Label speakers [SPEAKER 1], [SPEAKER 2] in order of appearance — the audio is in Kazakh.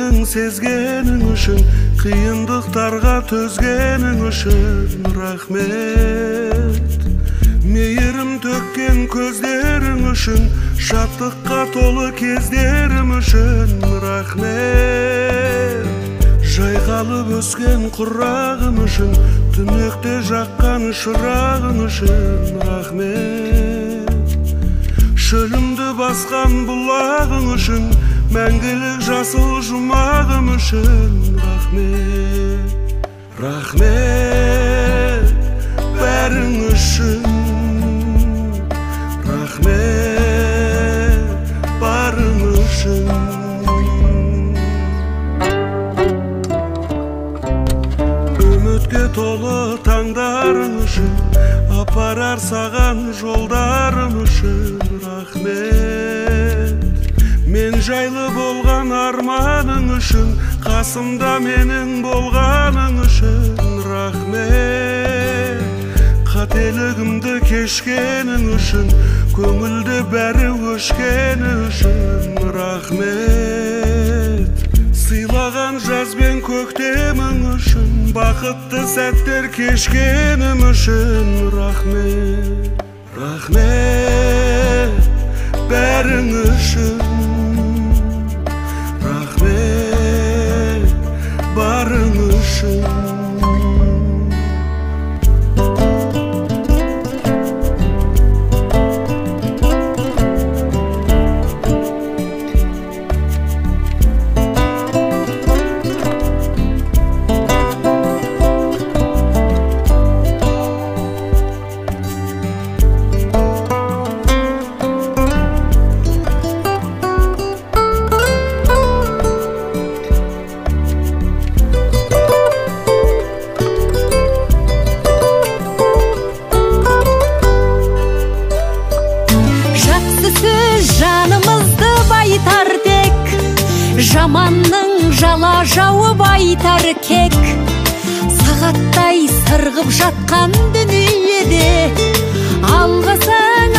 [SPEAKER 1] менің сезгенің үшін, қиындықтарға төзгенің үшін рахмет. Мейірім төккен көздерің үшін, шаттыққа толы кездерім үшін рахмет. Жайқалып өскен құрағым үшін, түнекте жаққан шырағым үшін рахмет. Шөлімді басқан бұлағың үшін, мәңгілік жасыл жұмағым үшін рахмет. Рахмет бәрің үшін, рахмет барың үшін. Үмітке толы таңдарың үшін, апарар саған жолдарым үшін рахмет. Мен жайлы болған арманың үшін, қасымда менің болғаның үшін рахмет. Қателігімді кешкенің үшін, көңілді бәрі өшкені үшін рахмет. Сыйлаған жаз бен көктемің үшін, бақытты сәттер кешкенім үшін рахмет. Рахмет бәрің үшін, рахмет барың үшін.
[SPEAKER 2] Жаманның жала жауып айтар кек, сағаттай сырғып жатқан дүниеде алғысың